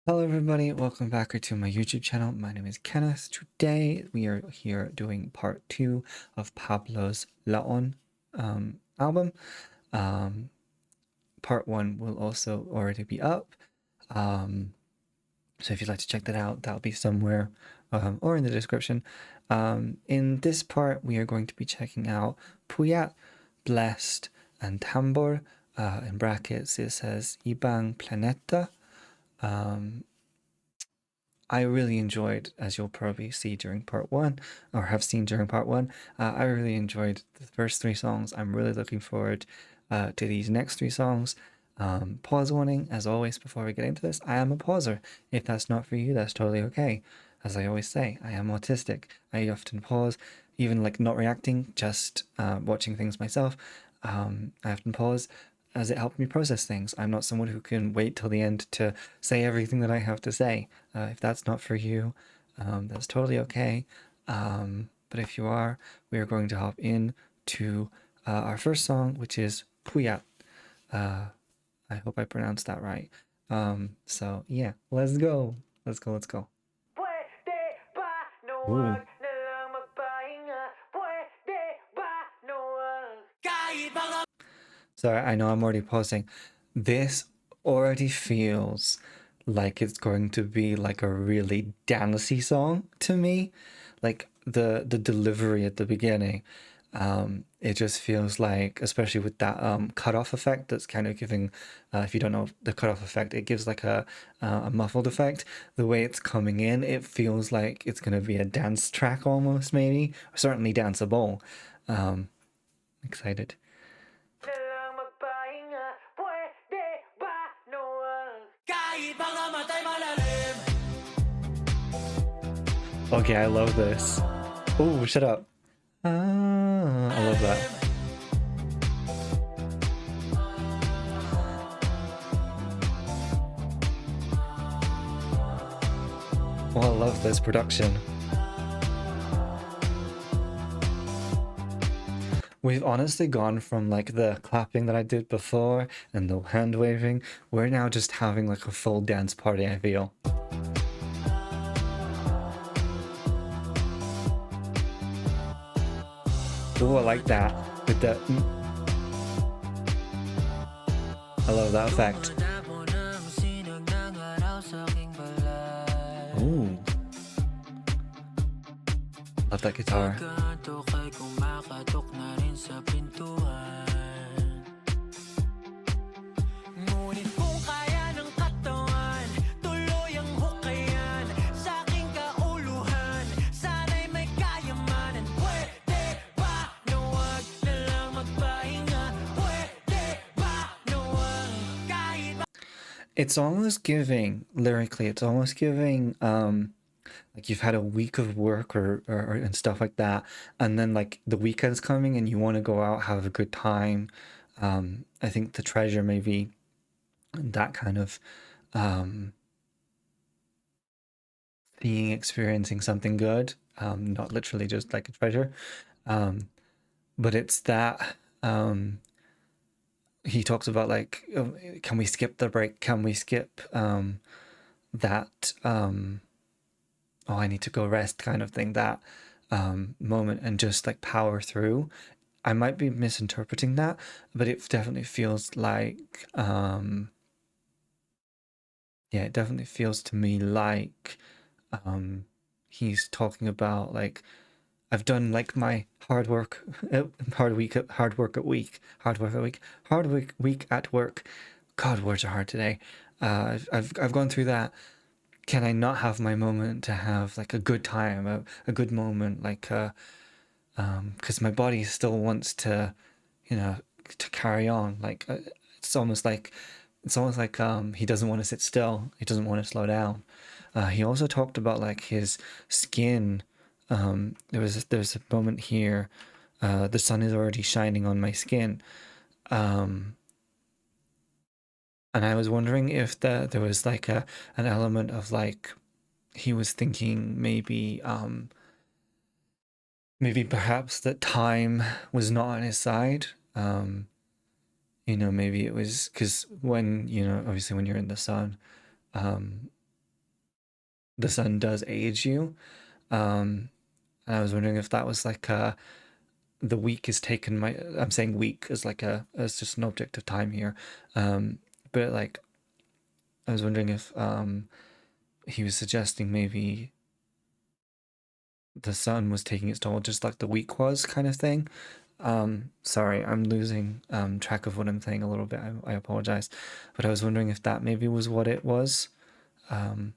Hello everybody, welcome back to my YouTube channel. My name is Kenneth. Today we are here doing part 2 of Pablo's LAON album. Part 1 will also already be up. So if you'd like to check that out, that'll be somewhere or in the description. In this part, we are going to be checking out Puyat, Blessed, and Tambol. In brackets, it says Ibang, Planeta. I really enjoyed, as you'll probably see during part 1, or have seen during part 1, I really enjoyed the first 3 songs. I'm really looking forward to these next 3 songs. Pause warning, as always, before we get into this, I am a pauser. If that's not for you, that's totally okay. As I always say, I am autistic. I often pause, even like not reacting, just watching things myself. I often pause as it helped me process things. I'm not someone who can wait till the end to say everything that I have to say. If that's not for you, that's totally okay. But if you are, we are going to hop in to our first song, which is Puyat. I hope I pronounced that right. So yeah, let's go. Let's go, let's go. Ooh. Sorry, I know I'm already pausing. This already feels like it's going to be like a really dancey song to me. Like the delivery at the beginning. It just feels like, especially with that cutoff effect that's kind of giving, if you don't know the cutoff effect, it gives like a muffled effect. The way it's coming in, it feels like it's going to be a dance track almost, maybe. Certainly danceable. Excited. Okay, I love this. Oh, shut up. I love that. Oh, I love this production. We've honestly gone from like the clapping that I did before and the hand waving. We're now just having like a full dance party, I feel. Oh, I like that. With the I love that effect. Ooh. Love that guitar. It's almost giving, lyrically, it's almost giving like you've had a week of work or and stuff like that, and then like the weekend's coming and you want to go out, have a good time. I think the treasure may be that kind of experiencing something good, not literally just like a treasure, but it's that he talks about like, can we skip the break? Can we skip that oh, I need to go rest kind of thing, that moment, and just like power through. I might be misinterpreting that, but it definitely feels like yeah, it definitely feels to me like he's talking about like, I've done like my hard work, hard week at work. God, words are hard today. I've gone through that. Can I not have my moment to have like a good time, a good moment, like because my body still wants to, you know, to carry on. Like it's almost like he doesn't want to sit still. He doesn't want to slow down. He also talked about like his skin. There's a moment here. The sun is already shining on my skin. And I was wondering if there was like an element of like he was thinking maybe perhaps that time was not on his side. You know, maybe it was because when, you know, obviously when you're in the sun, the sun does age you. And I was wondering if that was like the week is taken my, I'm saying week as like a as just an object of time here. Um, but like I was wondering if he was suggesting maybe the sun was taking its toll just like the week was kind of thing. Sorry, I'm losing track of what I'm saying a little bit. I apologize. But I was wondering if that maybe was what it was. Um,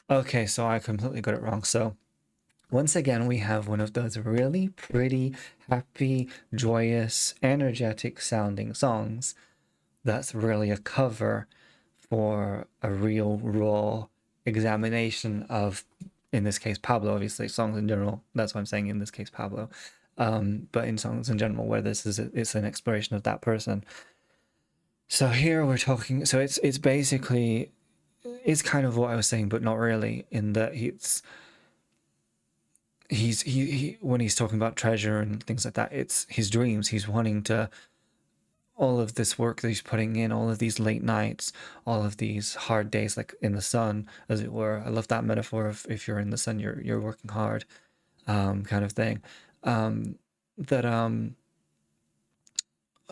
okay, so I completely got it wrong. So once again, we have one of those really pretty, happy, joyous, energetic sounding songs that's really a cover for a real raw examination of, in this case, Pablo, obviously, songs in general. That's why I'm saying in this case, Pablo. But in songs in general, where this is, it's an exploration of that person. So here we're talking, so it's basically, it's kind of what I was saying, but not really, in that he when he's talking about treasure and things like that, it's his dreams. He's wanting to, all of this work that he's putting in, all of these late nights, all of these hard days, like in the sun, as it were. I love that metaphor of if you're in the sun, you're working hard, kind of thing. Um, that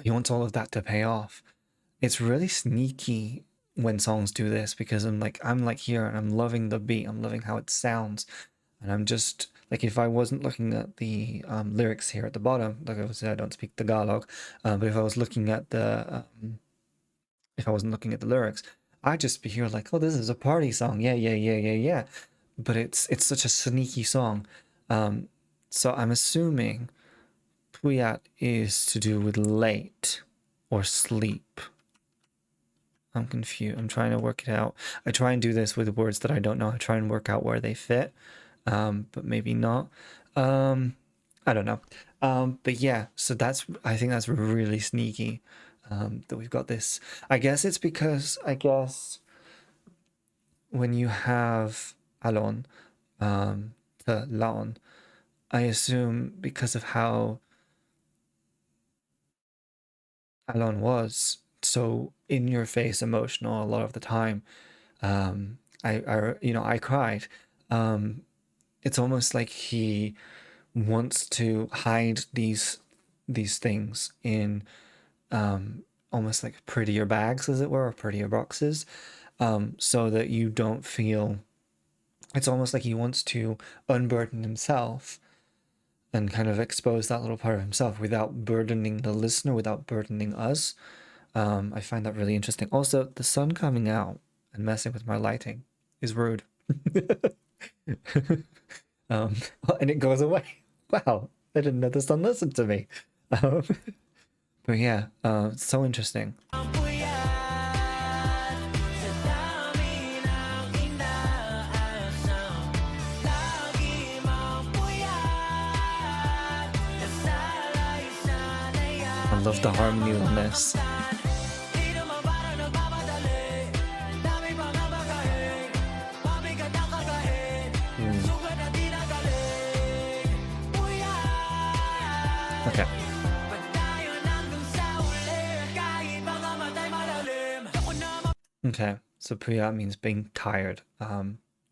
he wants all of that to pay off. It's really sneaky when songs do this because I'm like here and I'm loving the beat. I'm loving how it sounds. And I'm just like, if I wasn't looking at the lyrics here at the bottom, like I said, I don't speak Tagalog, but if I was looking at if I wasn't looking at the lyrics, I'd just be here like, oh, this is a party song. Yeah, yeah, yeah, yeah, yeah. But it's such a sneaky song. Um, so I'm assuming Puyat is to do with late or sleep. I'm confused. I'm trying to work it out. I try and do this with words that I don't know. I try and work out where they fit, but maybe not. Um, I don't know. But yeah, so I think that's really sneaky, that we've got this. I guess it's because, I guess when you have Alon, the Laon, I assume because of how Alon was so in your face emotional a lot of the time, I cried. Um, it's almost like he wants to hide these things in almost like prettier bags, as it were, or prettier boxes, so that you don't feel. It's almost like he wants to unburden himself and kind of expose that little part of himself without burdening the listener, without burdening us. I find that really interesting. Also, the sun coming out and messing with my lighting is rude. um, and it goes away. Wow, I didn't know the sun listened to me. Um, but yeah, it's so interesting. I love the harmony on this. Okay. Okay, so Puyat means being tired.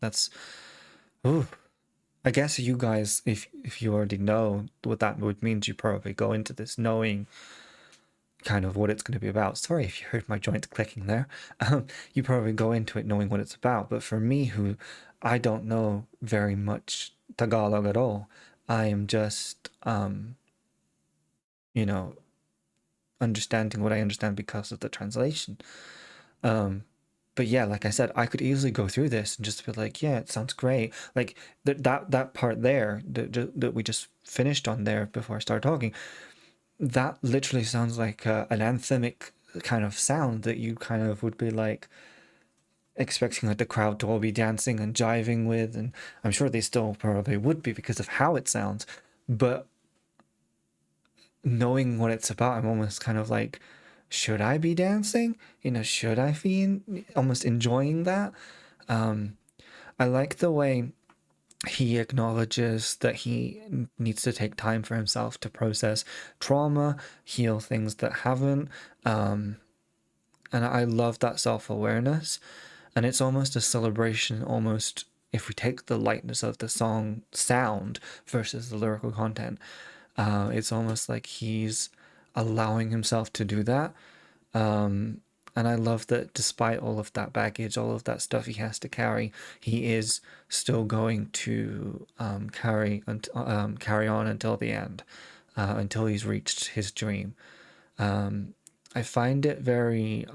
That's, ooh. I guess you guys, if you already know what that would mean, you probably go into this knowing kind of what it's going to be about. Sorry if you heard my joint clicking there. You probably go into it knowing what it's about. But for me, who I don't know very much Tagalog at all, I am just, you know, understanding what I understand because of the translation. Um, but yeah, like I said, I could easily go through this and just be like, yeah, it sounds great. Like that part there that we just finished on there before I started talking, that literally sounds like an anthemic kind of sound that you kind of would be like expecting like the crowd to all be dancing and jiving with, and I'm sure they still probably would be because of how it sounds. But knowing what it's about, I'm almost kind of like, should I be dancing? Should I be almost enjoying that? Um, I like the way he acknowledges that he needs to take time for himself to process trauma, heal things that haven't. Um, and I love that self awareness. And it's almost a celebration, almost if we take the lightness of the song sound versus the lyrical content, it's almost like he's allowing himself to do that. Um, and I love that despite all of that baggage, all of that stuff he has to carry, he is still going to carry on until the end, until he's reached his dream. Um, I find it very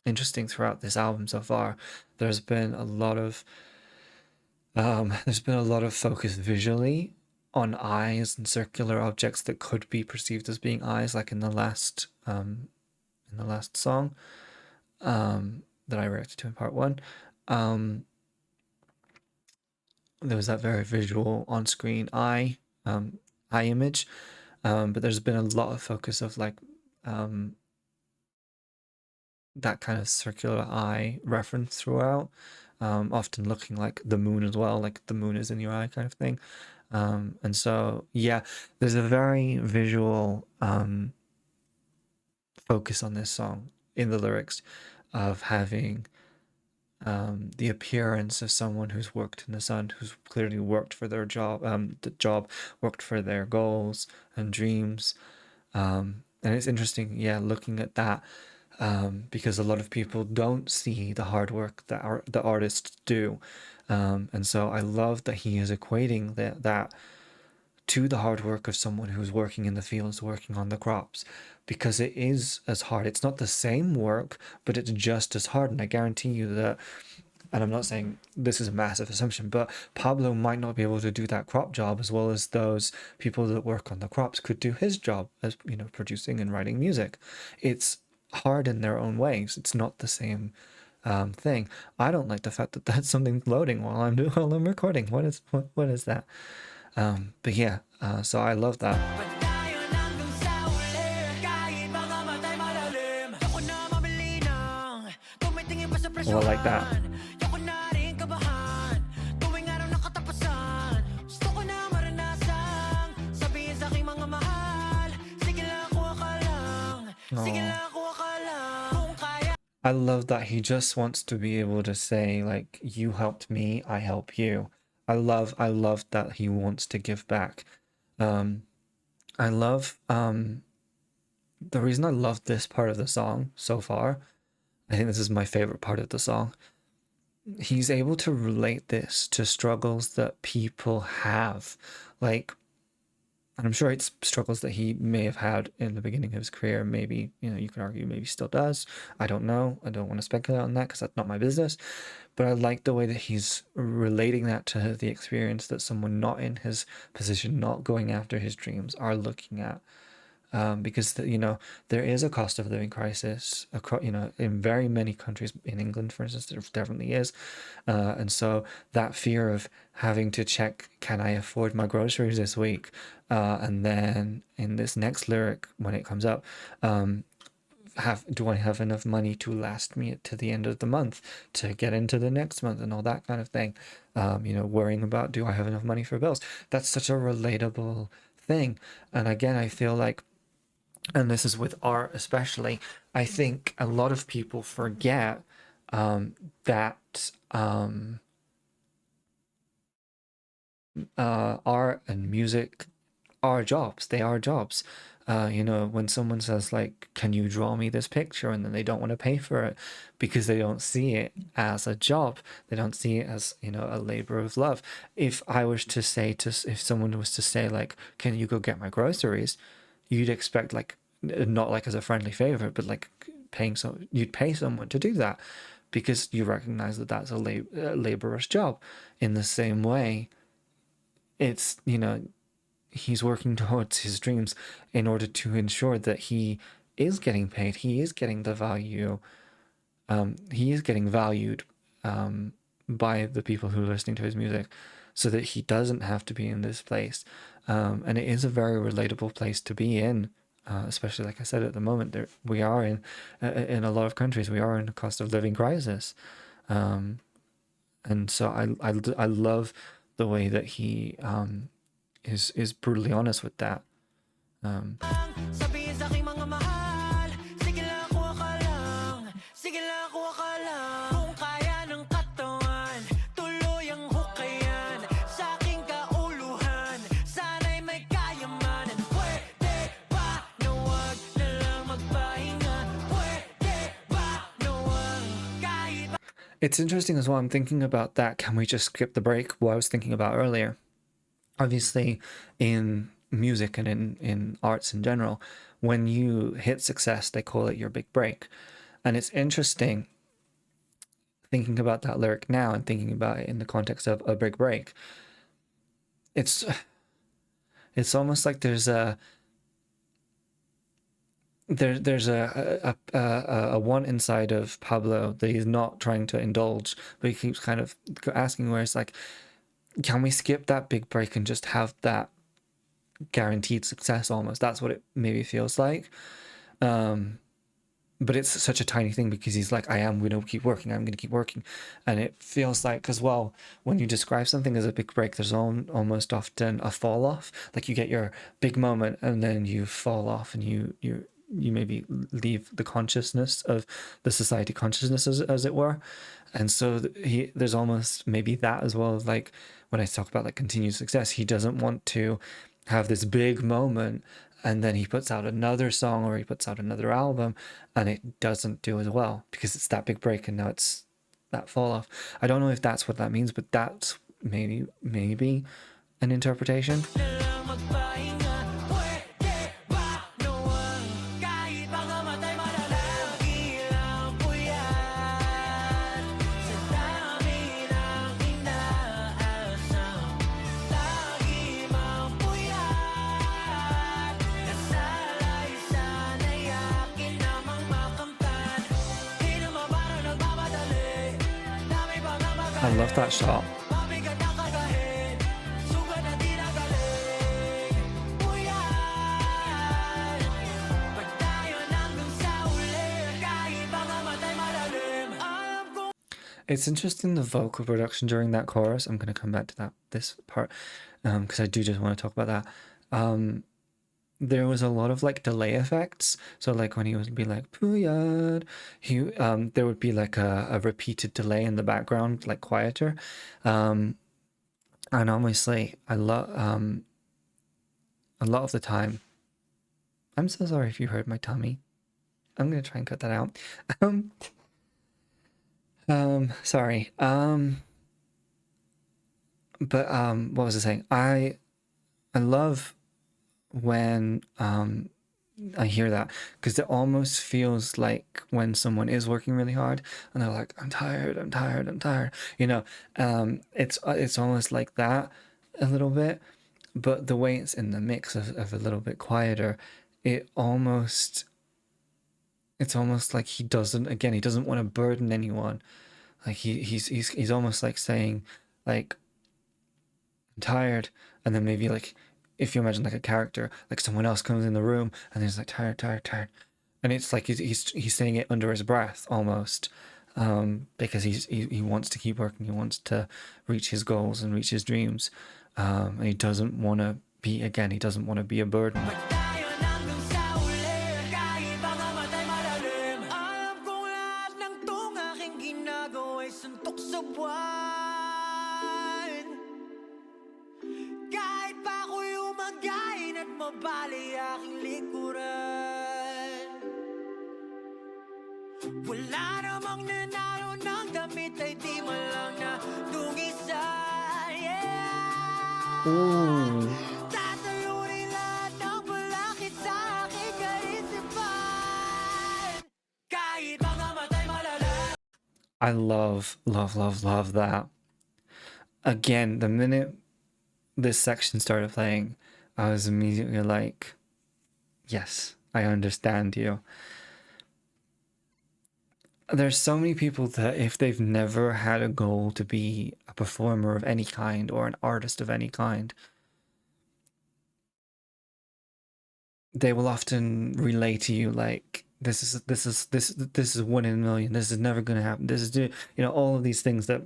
interesting throughout this album so far. There's been a lot of focus visually on eyes and circular objects that could be perceived as being eyes, like in the last song that I reacted to in part one. Um, there was that very visual on-screen eye image, but there's been a lot of focus of like um, that kind of circular eye reference throughout, often looking like the moon as well, like the moon is in your eye kind of thing. And so, yeah, there's a very visual focus on this song in the lyrics of having the appearance of someone who's worked in the sun, who's clearly worked for their job, worked for their goals and dreams. And it's interesting, yeah, looking at that, because a lot of people don't see the hard work that the artists do. And so I love that he is equating that to the hard work of someone who's working in the fields, working on the crops, because it is as hard. It's not the same work, but it's just as hard. And I guarantee you that, and I'm not saying this is a massive assumption, but Pablo might not be able to do that crop job as well as those people that work on the crops could do his job as, producing and writing music. It's hard in their own ways. It's not the same thing. I don't like the fact that that's something loading while I'm recording. What is that? But yeah, so I love that. Well, I like that. I love that he just wants to be able to say, like, you helped me, I help you. I love that he wants to give back. Um, I love the reason I love this part of the song so far. I think this is my favorite part of the song. He's able to relate this to struggles that people have, like, and I'm sure it's struggles that he may have had in the beginning of his career. Maybe, you can argue maybe still does. I don't know. I don't want to speculate on that because that's not my business. But I like the way that he's relating that to the experience that someone not in his position, not going after his dreams, are looking at. Because there is a cost of living crisis across, in very many countries. In England, for instance, there definitely is, and so that fear of having to check, can I afford my groceries this week, and then in this next lyric when it comes up, do I have enough money to last me to the end of the month, to get into the next month, and all that kind of thing. Worrying about, do I have enough money for bills? That's such a relatable thing. And again, I feel like, and this is with art especially, I think a lot of people forget that art and music are jobs. They are jobs. When someone says, like, can you draw me this picture? And then they don't want to pay for it because they don't see it as a job. They don't see it as, a labor of love. If someone was to say, like, can you go get my groceries? You'd expect, like, not like as a friendly favor, but like you'd pay someone to do that because you recognize that that's a laborer's job. In the same way, it's, he's working towards his dreams in order to ensure that he is getting paid. He is getting the value. He is getting valued by the people who are listening to his music. so that he doesn't have to be in this place. And it is a very relatable place to be in, especially like I said at the moment. We are in a lot of countries. We are in a cost of living crisis, and so I love the way that he is brutally honest with that. Sabihin sa aking mga mahal, sige lang kuha ka lang, sige lang kuha ka lang. Kung kaya ng katawan, tuloy ang hukayan sa aking kauluhan. Sana'y may kayamanan. Pwede ba na wag na lang magpahinga? Pwede ba na wag kahit It's interesting as well. I'm thinking about that. Can we just skip the break? What I was thinking about earlier. Obviously, in music and in arts in general, when you hit success, they call it your big break. And it's interesting thinking about that lyric now and thinking about it in the context of a big break. It's almost like there's a one inside of Pablo that he's not trying to indulge, but he keeps kind of asking where it's like, can we skip that big break and just have that guaranteed success almost? That's what it maybe feels like. But it's such a tiny thing because he's like, I'm going to keep working, I'm going to keep working. And it feels like, as well, when you describe something as a big break, there's almost often a fall off. Like you get your big moment and then you fall off and you maybe leave the consciousness of the society consciousness, as it were. And so there's almost maybe that as well. Like when I talk about like continued success, he doesn't want to have this big moment and then he puts out another song or he puts out another album and it doesn't do as well because it's that big break and now it's that fall off. I don't know if that's what that means, but that's maybe an interpretation. na lang magpahinga? Pwede ba na wag kahit pangamatay malalagi lang puyat sa dami ng inaasam. Lagi mang puyat nasalay sana'y akin namang makamtan. Di naman parang nagmamadali, dami pa nga I love that magaling. shot. Mabigat ang kagahin, sugat na di nagaling. Puyat, pag tayo nandun sa uli, kahit pangamatay malalim. Alam kong It's interesting, the vocal production during that chorus. I'm going to come back to this part because I do just want to talk about that. There was a lot of like delay effects. So like when he would be like Puyat, there would be like a repeated delay in the background, like quieter. And obviously, a lot of the time. I'm so sorry if you heard my tummy. I'm gonna try and cut that out. Sorry. But what was I saying? I love when I hear that because it almost feels like when someone is working really hard and they're like, I'm tired, I'm tired, I'm tired. It's almost like that a little bit, but the way it's in the mix of a little bit quieter, it's almost like he doesn't want to burden anyone. Like he's almost like saying, like, I'm tired, and then maybe like if you imagine like a character, like someone else comes in the room and he's like tired, tired, tired, and it's like he's saying it under his breath almost, because he wants to keep working, he wants to reach his goals and reach his dreams, and he doesn't want to be a burden. pag tayo nandun sa uli, kahit pangamatay malalim. Alam kong lahat ng tong aking ginagawa'y suntok sa buwan. Kahit pa ako'y umagayin at mabali aking likuran. Wala namang nanalo ng damit ay di man lang na dungisan. Yeah! Ooh. Tatalunin lahat ng balakid sa aking kaisipan. Kahit pangamatay malalim. I love, love, love, love that. Again, the minute this section started playing, I was immediately like, yes, I understand you. there's so many people that if they've never had a goal to be a performer of any kind or an artist of any kind, they will often relay to you like this is 1 in a million. This is never going to happen. This is all of these things that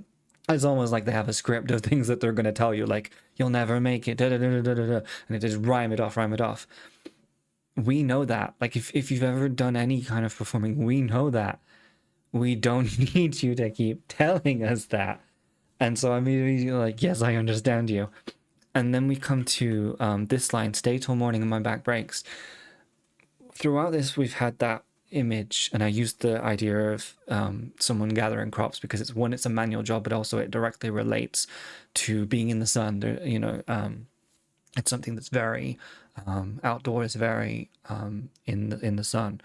it's almost like they have a script of things that they're going to tell you like you'll never make it, da, da, da, da, da, da, and they just rhyme it off, rhyme it off. We know that. Like if you've ever done any kind of performing, we know that. We don't need you to keep telling us that. And so I'm immediately like, yes, I understand you. And then we come to this line, stay till morning and my back breaks. Throughout this, we've had that image, and I used the idea of someone gathering crops because it's a manual job, but also it directly relates to being in the sun. It's something that's very outdoors, very in the sun.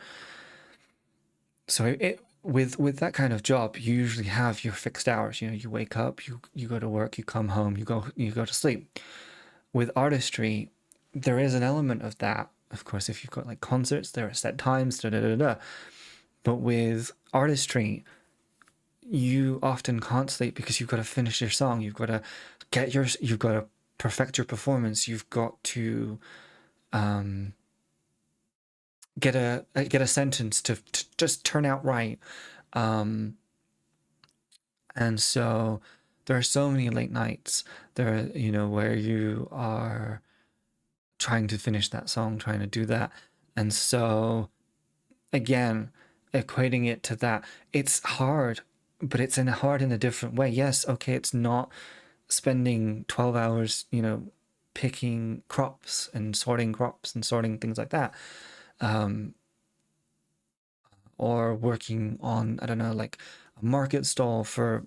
So with that kind of job, you usually have your fixed hours. You wake up, you go to work, you come home, you go to sleep. With artistry, there is an element of that. Of course, if you've got like concerts, there are set times, da da da da. But with artistry, you often can't sleep because you've got to finish your song. You've got to perfect your performance. You've got to um, get a sentence to just turn out right. Um, and so there are so many late nights there, where you are trying to finish that song, trying to do that. And so again, equating it to that, it's hard, but it's hard in a different way. Yes, okay, it's not spending 12 hours, picking crops and sorting things like that. Um, or working on, I don't know, like a market stall for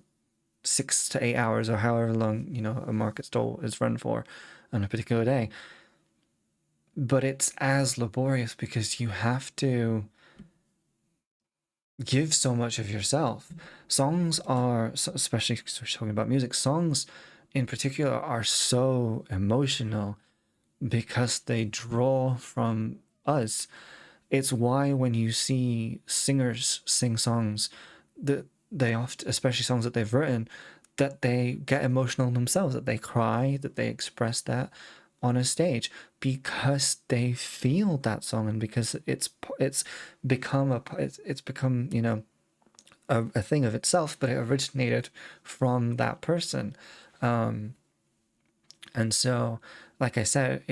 6 to 8 hours or however long, a market stall is run for on a particular day. But it's as laborious because you have to give so much of yourself. Songs are, especially because we're talking about music, songs in particular are so emotional because they draw from us. It's why when you see singers sing songs that they often, especially songs that they've written, that they get emotional themselves, that they cry, that they express that on a stage because they feel that song and because it's become a thing of itself, but it originated from that person. Um, and so, like I said,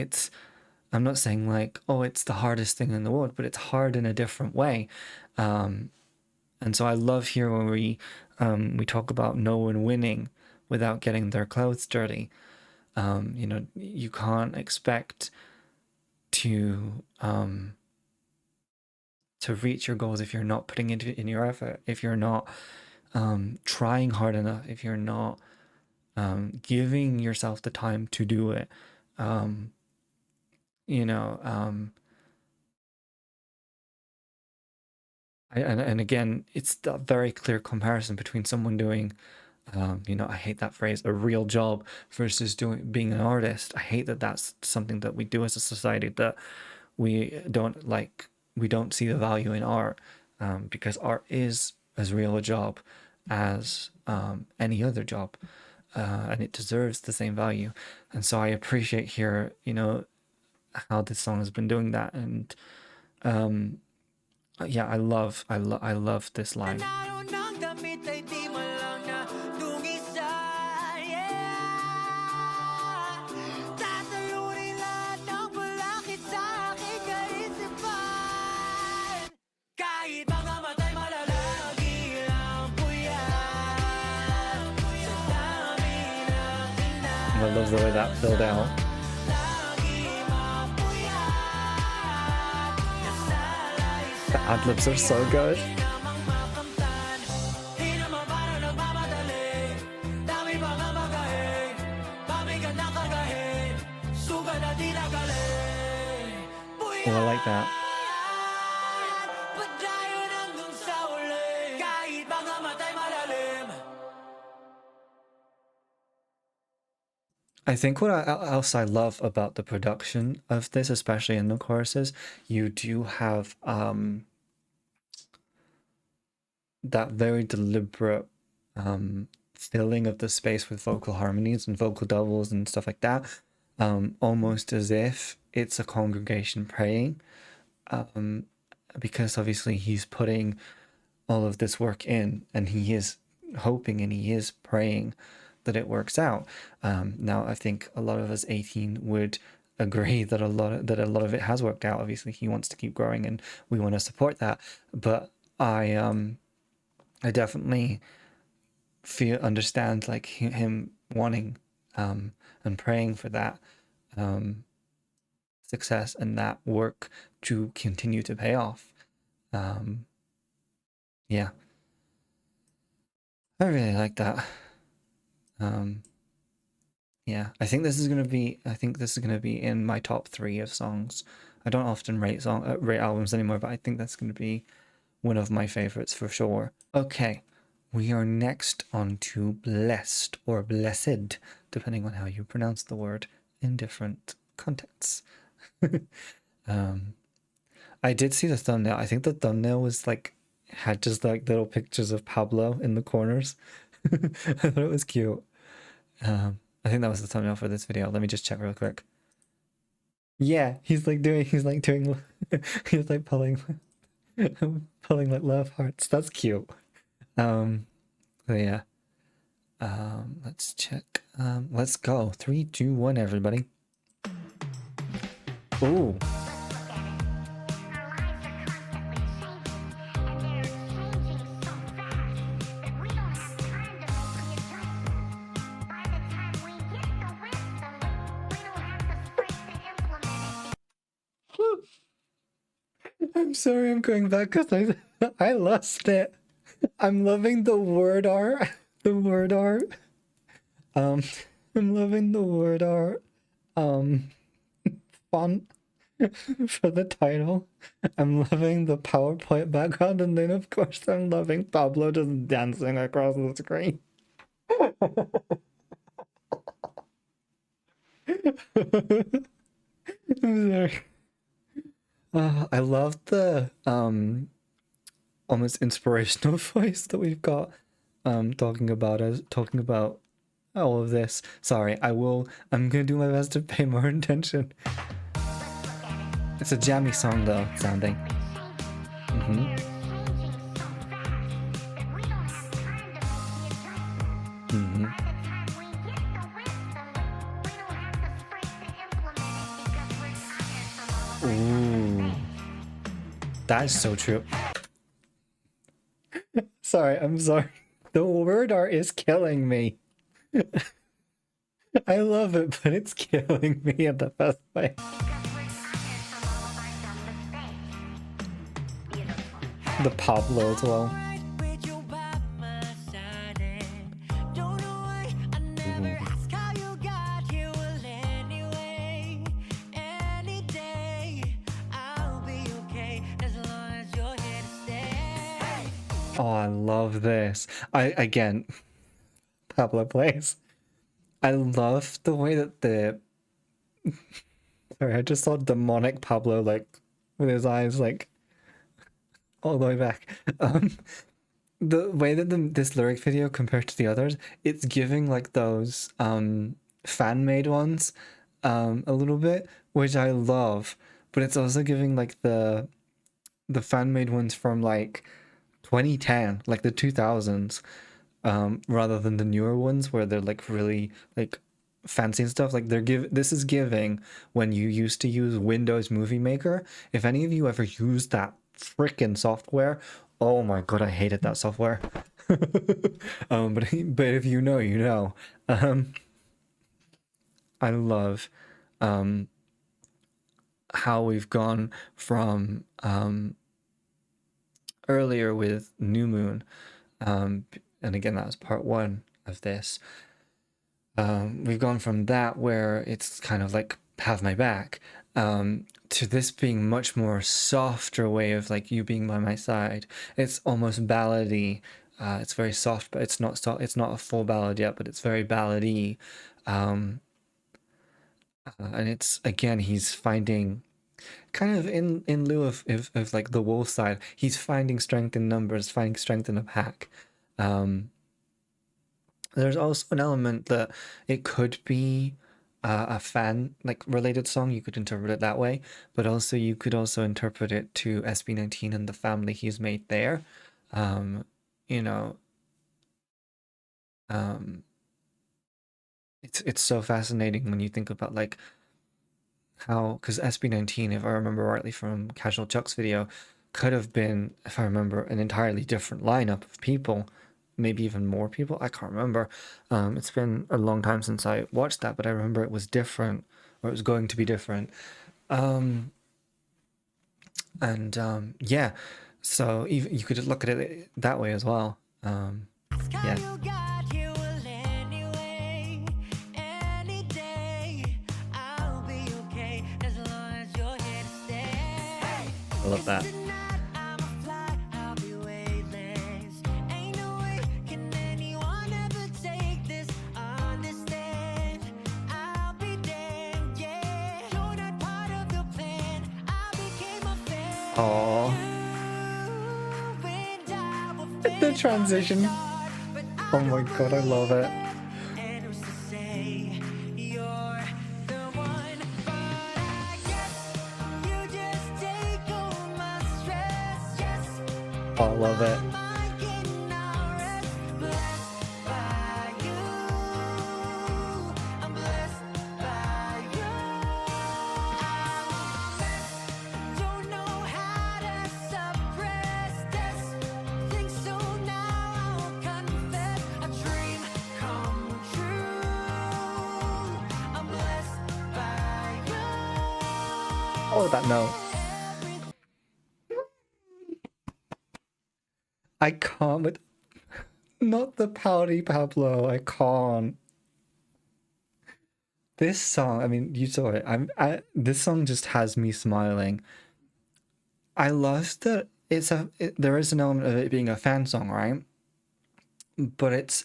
I'm not saying like, oh, it's the hardest thing in the world, but it's hard in a different way. Um, and so I love here when we talk about no one winning without getting their clothes dirty. You can't expect to to reach your goals if you're not putting it in your effort, if you're not trying hard enough, if you're not giving yourself the time to do it. Um, you know, and again, it's a very clear comparison between someone doing, I hate that phrase, a real job versus being an artist. I hate that that's something that we do as a society that we don't see the value in art, because art is as real a job as any other job, and it deserves the same value. And so I appreciate here, how this song has been doing that. And yeah, I love this line. Nanalo ng damit ay di man lang nadungisan, yeah. Tatalunin lahat ng balakid sa aking kaisipan. Kahit mga matay malalagi lang puyat. Sa dami ng I love the way that filled out. lagi mapuyat. The ad libs are so good. Namang makamtan, di naman para nagmamadali. Dami pa nga magahin, pamigat na kargahin, sugat na di nagaling. Oh, I like that. Padayon hanggang sa uli, kahit mga matay malalim. I think else I love about the production of this, especially in the choruses, you do have that very deliberate filling of the space with vocal harmonies and vocal doubles and stuff like that, almost as if it's a congregation praying, because obviously he's putting all of this work in, and he is hoping and he is praying that it works out. Now, I think a lot of us 18 would agree that a lot of it has worked out. Obviously, he wants to keep growing, and we want to support that. But I definitely understand like him wanting and praying for that success and that work to continue to pay off. Yeah, I really like that. Yeah, I think this is gonna be in my top 3 of songs. I don't often rate albums anymore, but I think that's gonna be one of my favorites for sure. Okay, we are next on to Blessed or Blessed, depending on how you pronounce the word in different contexts. I did see the thumbnail. I think the thumbnail was like had just like little pictures of Pablo in the corners. I thought it was cute. I think that was the thumbnail for this video. Let me just check real quick. Yeah, he's like doing he's like pulling pulling like love hearts. That's cute. So yeah. Let's check. Let's go. 3, 2, 1, everybody. Ooh. I'm sorry, I'm going back because I lost it. I'm loving the word art. The word art. I'm loving the word art. Font for the title. I'm loving the PowerPoint background, and then of course I'm loving Pablo just dancing across the screen. I'm sorry. I love the almost inspirational voice that we've got talking about all of this. Sorry, I'm gonna do my best to pay more attention. It's a jammy song though, sounding. Ooh, that is so true. Sorry, I'm sorry. The word art is killing me. I love it, but it's killing me in the best way. The Pablo as well. Oh, I love this. Again, Pablo plays. I love the way that sorry, I just saw demonic Pablo like with his eyes like all the way back. The way that this lyric video compared to the others, it's giving like those fan made ones a little bit, which I love, but it's also giving like the fan made ones from like 2010, like the 2000s, rather than the newer ones where they're like really like fancy and stuff. Like this is giving when you used to use Windows Movie Maker. If any of you ever used that freaking software, oh my god, I hated that software. But if you know, you know. I love how we've gone from earlier with New Moon, and again that was part 1 of this. We've gone from that where it's kind of like have my back, to this being much more softer way of like you being by my side. It's almost ballady. It's very soft, but it's not it's not a full ballad yet, but it's very ballady. And it's again he's finding kind of in lieu of like the wolf side, he's finding strength in numbers, finding strength in a pack. There's also an element that it could be a fan like related song. You could interpret it that way, but also you could also interpret it to SB19 and the family he's made there. Um, you know, um, it's so fascinating when you think about like how, because SB19, if I remember rightly from Casual Chuck's video, could have been, if I remember, an entirely different lineup of people, maybe even more people. I can't remember. It's been a long time since I watched that, but I remember it was different, or it was going to be different. Yeah, so even you could look at it that way as well. Yeah, You got here will anyway. Any day, I'll be okay as long as you're here to stay. I love that. Tonight I'ma fly, I'll be weightless. Ain't no way can anyone ever take this. Understand? I'll be damned, yeah. You're not part of the plan. I became a fan. Oh, You and I were the fans from the transition. start, but Oh I my don't god, I love it. and who's to say you're the one? But I guess you just take all my stress. Yes, Oh, I love it. mind getting no rest. Blessed by you, I'm blessed by you. I'm a mess, don't know how to suppress this. Think so now, I'll confess. A dream come true. I'm blessed by you. Oh, that note. I can't with not the pouty Pablo. I can't. This song, I mean, you saw it. This song just has me smiling. I love that there is an element of it being a fan song, right? But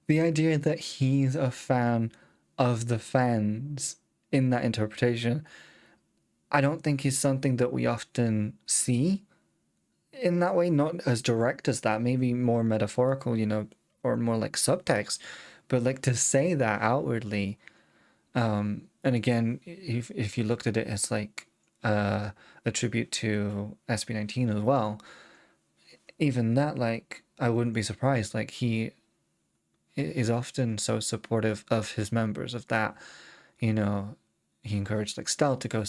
the idea that he's a fan of the fans in that interpretation, I don't think is something that we often see in that way, not as direct as that, maybe more metaphorical, or more like subtext. But like to say that outwardly, and again, if you looked at it as like a tribute to SB19 as well, even that, like, I wouldn't be surprised. Like, he is often so supportive of his members, of that, you know, he encouraged like Stel to go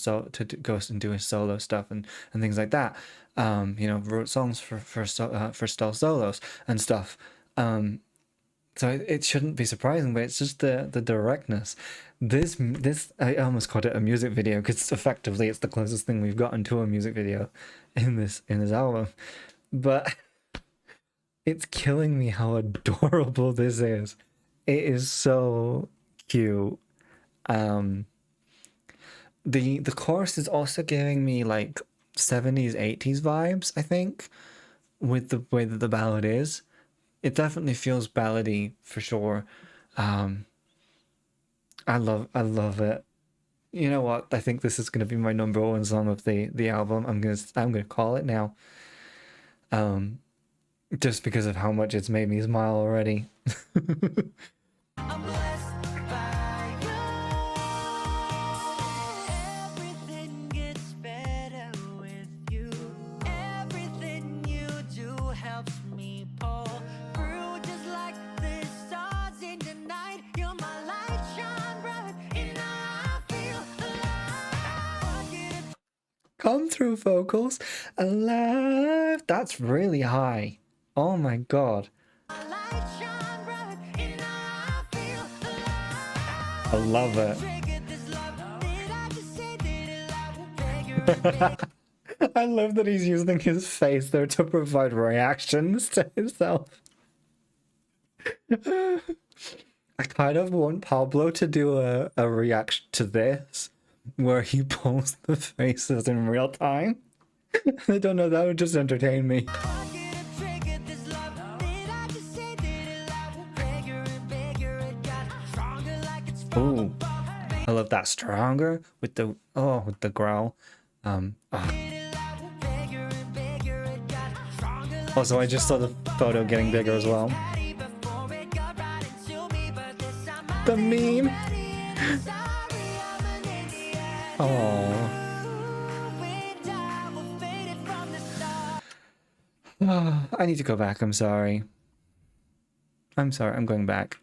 and do his solo stuff and things like that. Wrote songs for Stel solos and stuff. So it shouldn't be surprising, but it's just the directness. This I almost called it a music video because effectively it's the closest thing we've gotten to a music video in this album. But it's killing me how adorable this is. It is so cute. The chorus is also giving me like 70s 80s vibes, I think, with the way that the ballad is. It definitely feels ballady for sure. I love it. You know what? I think this is gonna be my number one song of the album. I'm gonna call it now. Just because of how much it's made me smile already. I'm blessed by you. Everything gets better with you. Everything you do helps me pull through, just like the stars in the night. You're my light, shine bright, and I feel alive. Come through vocals. Alive. That's really high. Oh my god. My light, shine bright, and I feel alive. I love it. Triggered this love. Did I just say did it loud? Beg your I love that he's using his face there to provide reactions to himself. I kind of want Pablo to do a reaction to this where he pulls the faces in real time. I don't know, that would just entertain me. triggered this love. Did I just say did it loud? Bigger and bigger it got stronger like it's from Ooh. above. I love that stronger with the growl. Oh. Also, I just saw the photo getting bigger as well. The meme. Oh. I need to go back. I'm sorry. I'm sorry. I'm going back.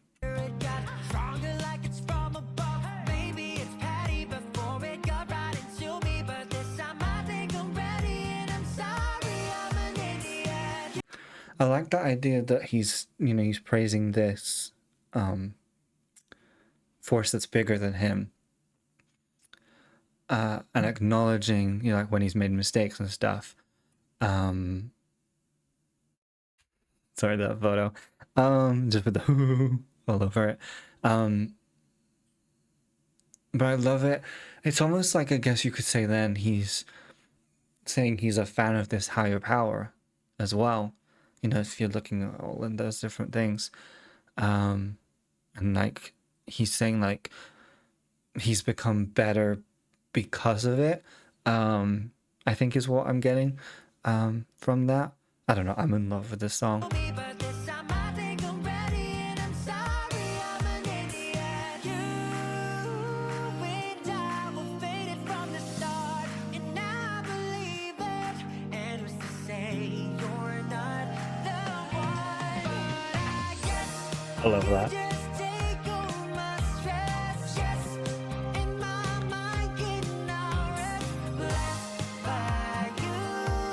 I like the idea that he's praising this force that's bigger than him. And acknowledging, like when he's made mistakes and stuff. Sorry, that photo. Just with the hoo all over it. But I love it. It's almost like, I guess you could say then he's saying he's a fan of this higher power as well. If you're looking at all in those different things. And like he's saying like he's become better because of it. I think is what I'm getting from that. I don't know. I'm in love with this song. I love that.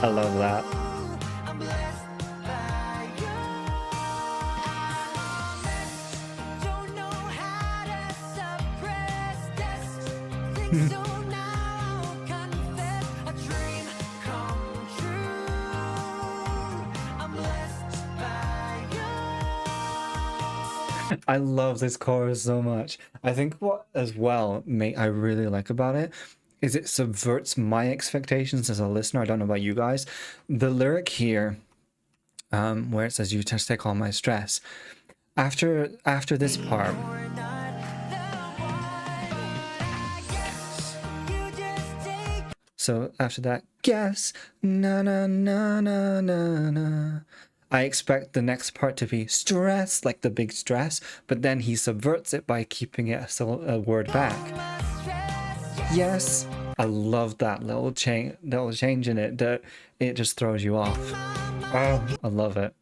I love that. I love this chorus so much. I think what as well I really like about it is it subverts my expectations as a listener. I don't know about you guys. The lyric here, where it says "you just take all my stress," after this part. So after that, guess na na na na na na. I expect the next part to be stress, like the big stress, but then he subverts it by keeping it a word back. Yes, I love that little change in it. That it just throws you off. Oh, I love it.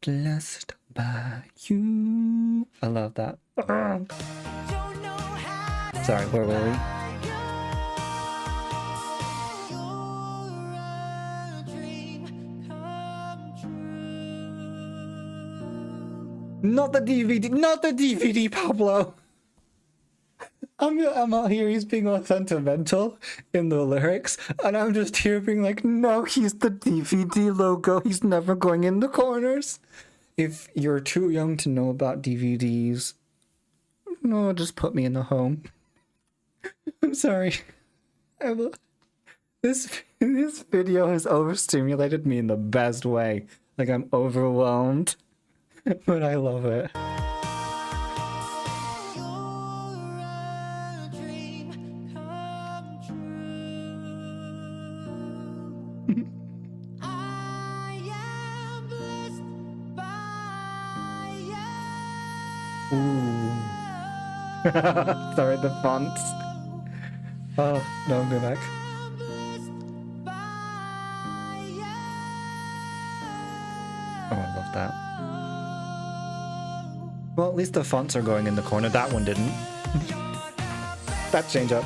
Blessed by you. I love that. Oh. Sorry, where were we? Not the DVD, not the DVD, Pablo. I'm out here, he's being all sentimental in the lyrics, and I'm just here being like, no, he's the DVD logo. He's never going in the corners. If you're too young to know about DVDs, no, just put me in the home. I'm sorry. This video has overstimulated me in the best way. Like, I'm overwhelmed. But I love it. Ooh. Sorry, the fonts. Oh, no, I'm going back. Oh, I love that. Well, at least the fonts are going in the corner. That one didn't. That change up.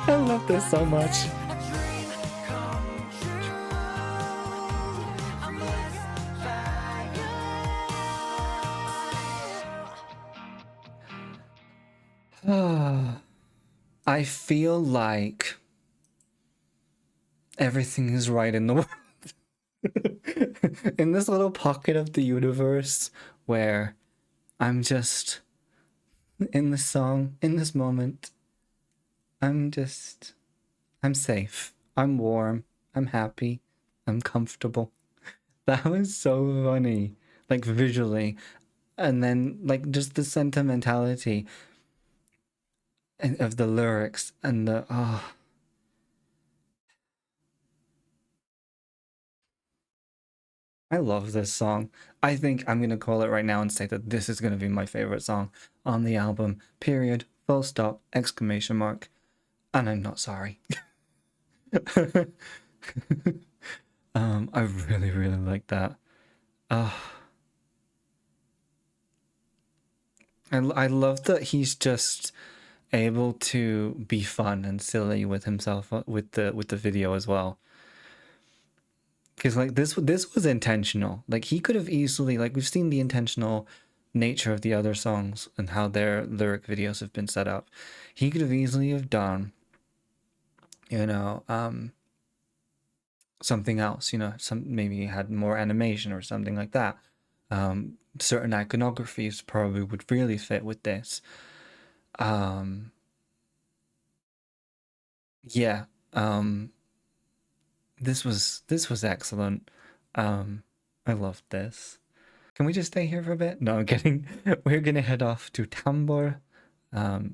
I love this so much. I feel like everything is right in the world. in this little pocket of the universe where I'm just in this song, in this moment, I'm safe. I'm warm. I'm happy. I'm comfortable. That was so funny, like visually. And then, like, just the sentimentality of the lyrics and the, oh, I love this song. I think I'm gonna call it right now and say that this is gonna be my favorite song on the album. Period. Full stop. Exclamation mark. And I'm not sorry. I really, really like that. Uh, I love that he's just able to be fun and silly with himself with the video as well. Because like this was intentional. Like he could have easily, like we've seen the intentional nature of the other songs and how their lyric videos have been set up. He could have easily have done, you know, something else. You know, some maybe had more animation or something like that. Certain iconographies probably would really fit with this. Um, yeah. Um, this was excellent. I loved this. Can we just stay here for a bit? No, I'm kidding. We're gonna head off to Tambol, Ibang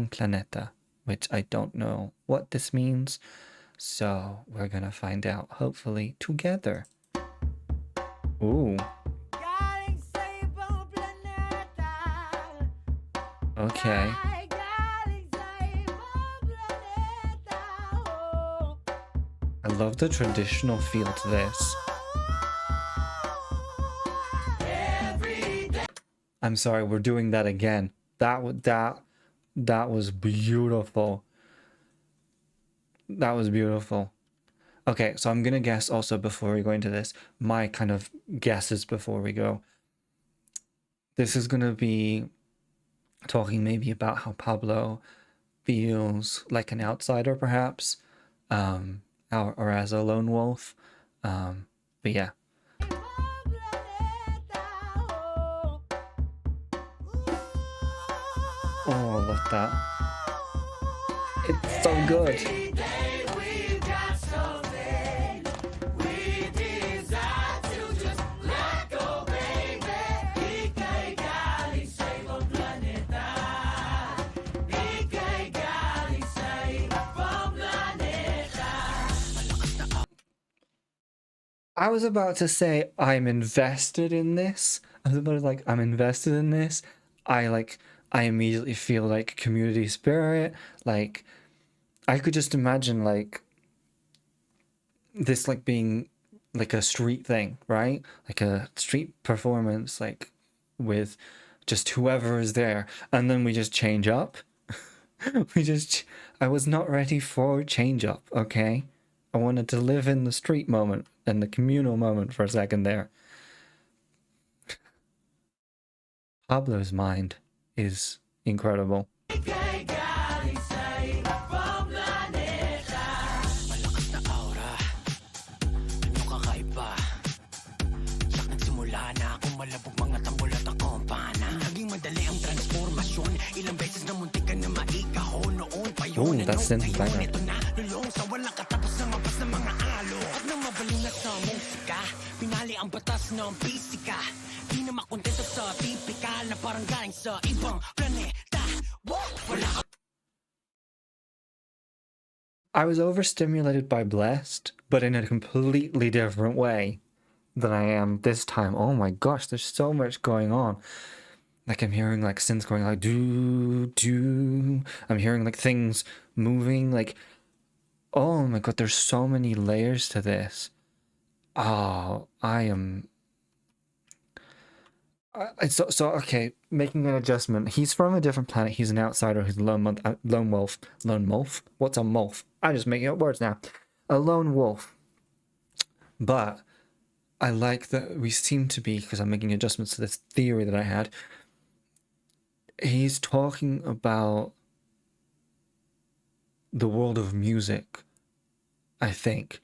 Planeta, which I don't know what this means. So we're gonna find out hopefully together. Ooh, Galing sa ibang planeta. okay. Ay, galing sa ibang planeta. Oh. I love the traditional feel to this. I'm sorry, we're doing that again. That was beautiful. That was beautiful. Okay, so I'm gonna guess also before we go into this, my kind of guesses before we go. This is gonna be talking maybe about how Pablo feels like an outsider, perhaps, or as a lone wolf. But yeah, oh, I love that. It's so good. I was about to say I'm invested in this. I was about to like I'm invested in this. I immediately feel like community spirit. Like I could just imagine like this like being like a street thing, right? Like a street performance, like with just whoever is there, and then we just change up. we just I was not ready for change up, okay? I wanted to live in the street moment and the communal moment for a second there. Pablo's mind is incredible. Oh, that's synth background. Pinali ang batas ng bisika. Di na makontento sa tipikal na parang galing sa ibang planeta. Wala ka. I was overstimulated by Blessed, but in a completely different way than I am this time. Oh my gosh, there's so much going on. Like I'm hearing like synths going like do do. I'm hearing like things moving like oh my god, there's so many layers to this. Oh, I am so okay, making an adjustment. He's from a different planet. He's an outsider. He's a lone wolf. Lone wolf? What's a wolf? I'm just making up words now. A lone wolf. But I like that we seem to be, because I'm making adjustments to this theory that I had. He's talking about the world of music, I think,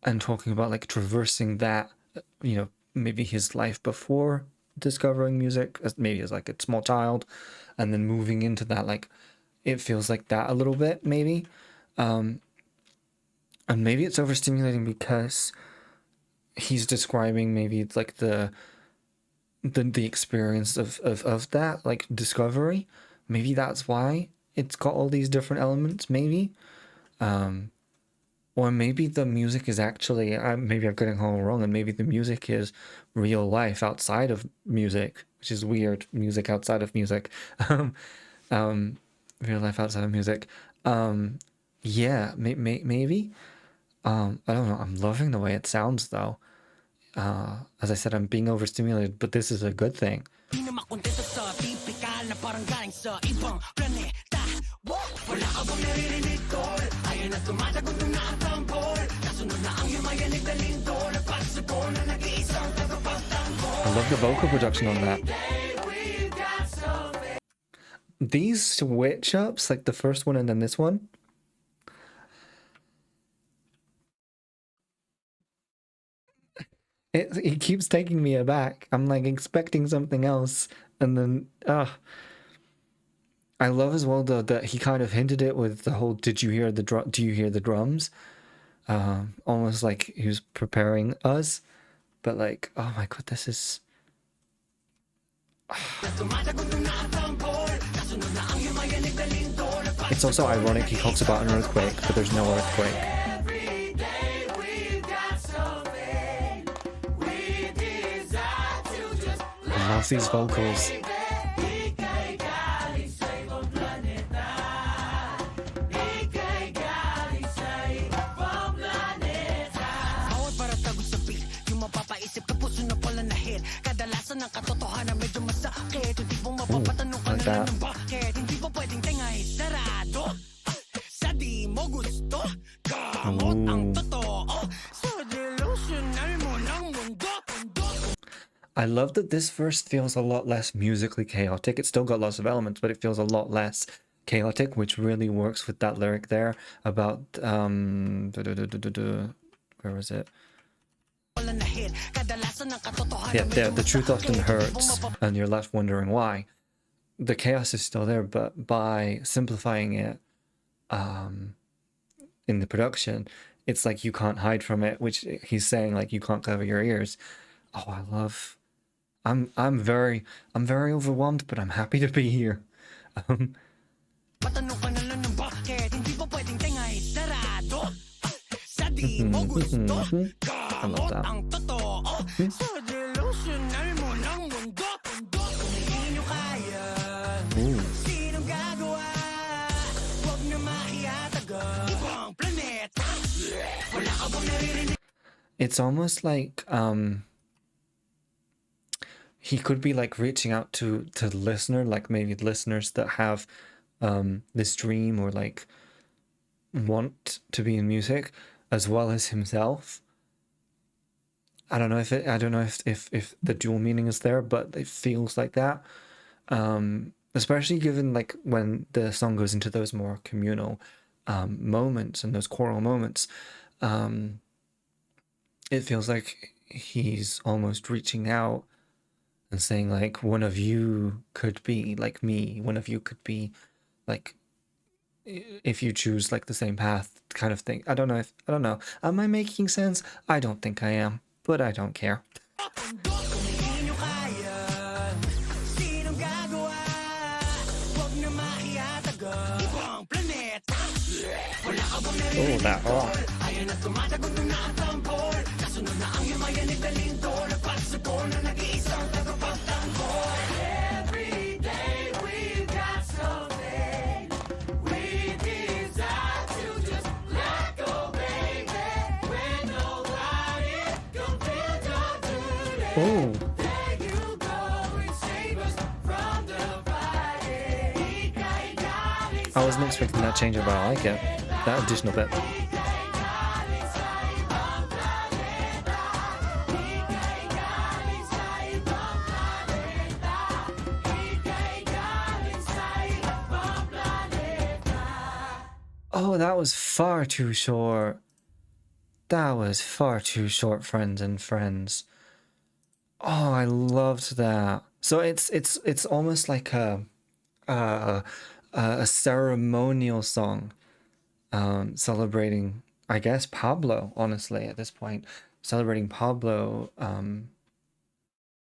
and talking about like traversing that maybe his life before discovering music, maybe as like a small child, and then moving into that, like it feels like that a little bit, maybe. And maybe it's overstimulating because he's describing maybe it's like the experience of that like discovery. Maybe that's why it's got all these different elements, maybe. Or maybe the music is actually, maybe I'm getting it all wrong, and maybe the music is real life outside of music, which is weird. Music outside of music. um, Real life outside of music. Yeah, maybe. I don't know. I'm loving the way it sounds though. As I said, I'm being overstimulated, but this is a good thing. Di na makontento sa tipikal na parang galing sa ibang planeta. Wala ka bang naririnig, tol? Ayan na tumatagundong na ang tambol. Nasunod na ang yumayanig na lindol. At pagsubon na nag-iisang tagapagtanggol. I love the vocal production on that. These switch ups, like the first one and then this one, it keeps taking me aback. I'm like expecting something else, and then I love as well that he kind of hinted it with the whole "Did you hear the Do you hear the drums?" Almost like he was preparing us, but like, oh my god, this is. It's also ironic he talks about an earthquake, but there's no earthquake. I love these vocals. Ooh, like that. I love that this verse feels a lot less musically chaotic. It's still got lots of elements, but it feels a lot less chaotic, which really works with that lyric there about where was it? Yeah, the truth often hurts, and you're left wondering why. The chaos is still there, but by simplifying it in the production, it's like you can't hide from it, which he's saying like you can't cover your ears. Oh, I love. I'm very overwhelmed, but I'm happy to be here. I love that. Ooh. It's almost like he could be like reaching out to the listener, like maybe listeners that have this dream or like want to be in music, as well as himself. I don't know if the dual meaning is there, but it feels like that. Especially given like when the song goes into those more communal moments and those choral moments, it feels like he's almost reaching out and saying like, one of you could be like me, one of you could be like, if you choose like the same path kind of thing. I don't know. Am I making sense? I don't think I am, but I don't care. Oh, that rock. Oh. I wasn't expecting that change, but I like it. That additional bit. Oh, that was far too short. That was far too short, friends and friends. Oh, I loved that. So it's almost like a a ceremonial song, celebrating, I guess, Pablo. Honestly, at this point, celebrating Pablo. I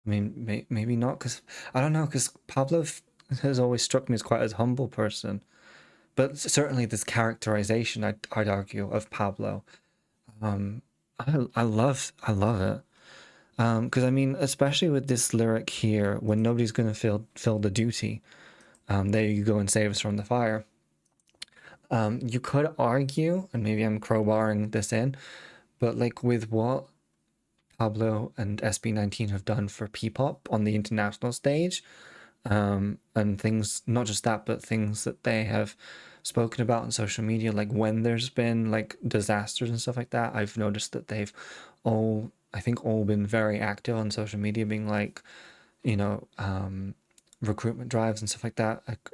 mean, maybe not, because I don't know, because Pablo has always struck me as quite a humble person. But certainly this characterization, I'd argue, of Pablo, um, I love it. Because I mean, especially with this lyric here, when nobody's gonna fill the duty, there you go and save us from the fire. You could argue, and maybe I'm crowbarring this in, but like with what Pablo and SB19 have done for P-pop on the international stage, and things, not just that, but things that they have spoken about on social media, like when there's been like disasters and stuff like that, I've noticed that they've all, I think, all been very active on social media, being like, you know, recruitment drives and stuff like that, like,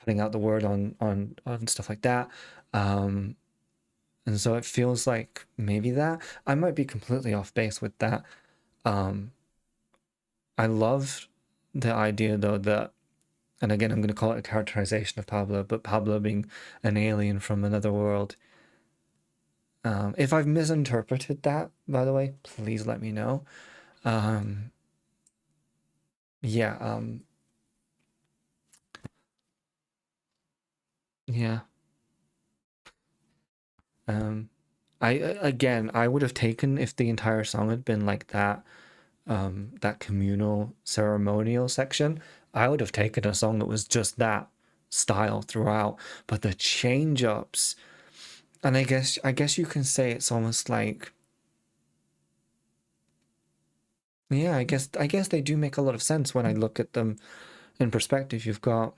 putting out the word on stuff like that. Um, and so it feels like maybe that I might be completely off base with that. Um, I love the idea though that, and again, I'm going to call it a characterization of Pablo, but Pablo being an alien from another world. If I've misinterpreted that, by the way, please let me know. Um, yeah, yeah. Um, again, I would have taken if the entire song had been like that, that communal ceremonial section. I would have taken a song that was just that style throughout. But the change ups, and I guess you can say it's almost like, yeah, I guess they do make a lot of sense when I look at them in perspective. You've got,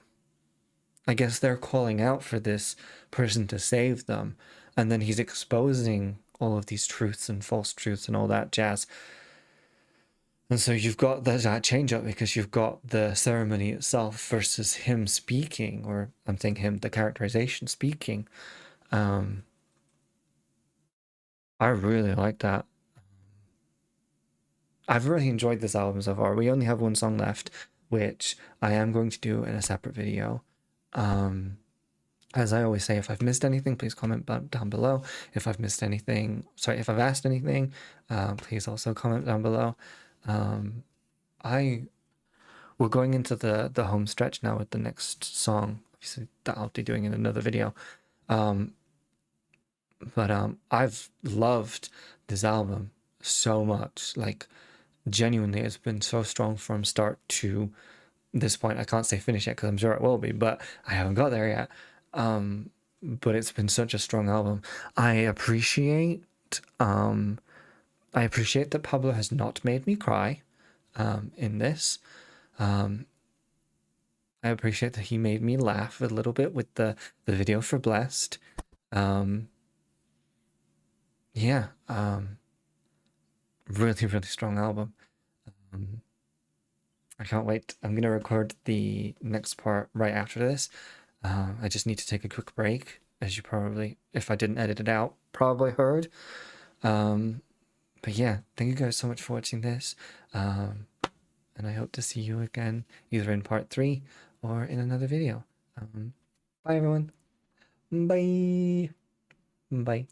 I guess they're calling out for this person to save them, and then he's exposing all of these truths and false truths and all that jazz. And so you've got that change up because you've got the ceremony itself versus him speaking, or I'm saying him, the characterization speaking. Um, I really like that. I've really enjoyed this album so far. We only have one song left, which I am going to do in a separate video. Um, as I always say, if I've missed anything, please comment down below. If I've missed anything, sorry, if I've asked anything, please also comment down below. Um, I We're going into the home stretch now with the next song. Obviously, that I'll be doing in another video. Um, but I've loved this album so much. Like, genuinely, it's been so strong from start to this point. I can't say finish yet because I'm sure it will be, but I haven't got there yet. But it's been such a strong album. I appreciate um I appreciate that Pablo has not made me cry in this. Um, I appreciate that he made me laugh a little bit with the video for Blessed. Um, yeah, really, really strong album. Um, I can't wait. I'm gonna record the next part right after this. I just need to take a quick break, as you probably, if I didn't edit it out, probably heard. Um, but yeah, thank you guys so much for watching this. Um, and I hope to see you again either in part 3 or in another video. Bye everyone. Bye. Bye.